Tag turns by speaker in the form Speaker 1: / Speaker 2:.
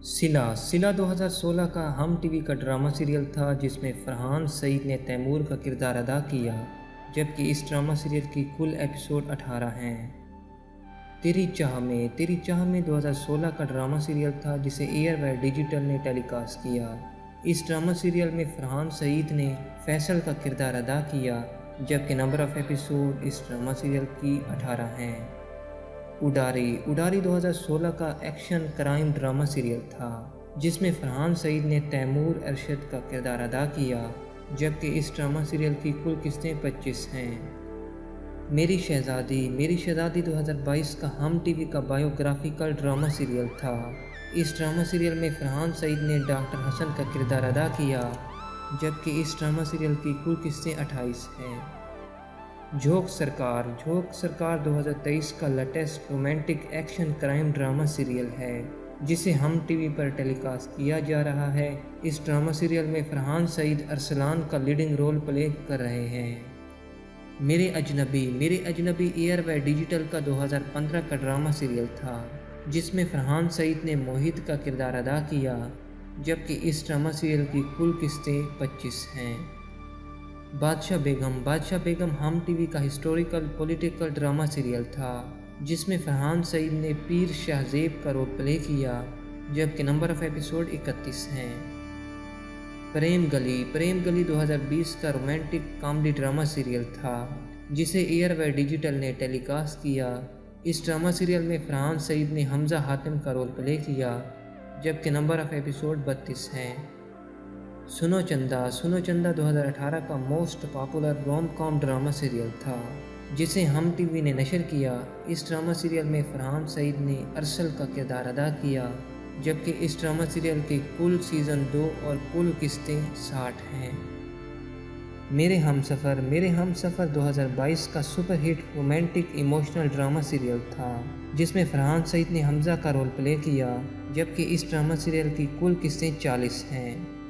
Speaker 1: सिला 2016 का हम टीवी का ड्रामा सीरियल था जिसमें फरहान सईद ने तैमूर का किरदार अदा किया, जबकि इस ड्रामा सीरियल की कुल एपिसोड 18 हैं। तेरी चाह में 2016 का ड्रामा सीरियल था जिसे एयर बाय डिजिटल ने टेलीकास्ट किया। इस ड्रामा सीरियल में फरहान सईद ने फैसल का किरदार अदा किया, जबकि नंबर ऑफ़ एपिसोड इस ड्रामा सीरियल की 18 हैं। उडारी 2016 का एक्शन क्राइम ड्रामा सीरियल था जिसमें फरहान सईद ने तैमूर अरशद का किरदार अदा किया, जबकि इस ड्रामा सीरियल की कुल किस्तें 25 हैं। मेरी शहज़ादी 2022 का हम टीवी का बायोग्राफिकल ड्रामा सीरियल था। इस ड्रामा सीरियल में फरहान सईद ने डॉक्टर हसन का किरदार अदा किया, जबकि इस ड्रामा सीरियल की कुल किस्तें 28 हैं। झोंक सरकार 2023 का latest romantic action crime drama serial है जिसे हम टीवी पर टेलीकास्ट किया जा रहा है। इस ड्रामा सीरियल में फरहान सईद अरसलान का लीडिंग रोल प्ले कर रहे हैं। मेरे अजनबी एयर बाय डिजिटल का 2015 का ड्रामा सीरियल था जिसमें फरहान सईद ने मोहित का किरदार अदा किया, जबकि इस ड्रामा सीरियल की कुल किस्तें 25 हैं। बादशाह बेगम हम टीवी का हिस्टोरिकल पॉलिटिकल ड्रामा सीरियल था जिसमें फरहान सईद ने पीर शाहजेब का रोल प्ले किया, जबकि नंबर ऑफ़ एपिसोड 31 हैं। प्रेम गली 2020 का रोमांटिक कॉमेडी ड्रामा सीरियल था जिसे एयर बाय डिजिटल ने टेलीकास्ट किया। इस ड्रामा सीरियल में फरहान सईद ने हमज़ा हातिम का रोल प्ले किया, जबकि नंबर ऑफ़ एपिसोड 32 हैं। सुनो चंदा 2018 का most popular rom com drama serial था जिसे हम टीवी ने नशर किया। इस ड्रामा सीरियल में फरहान सईद ने अरसल का किरदार अदा किया, जबकि इस ड्रामा सीरियल के कुल सीज़न 2 और कुल किस्तें 60 हैं। मेरे हमसफ़र 2022 का superhit romantic emotional drama serial था जिसमें फरहान सईद ने हमज़ा का रोल प्ले किया, जबकि इस ड्रामा सीरियल की कुल किस्तें 40 हैं।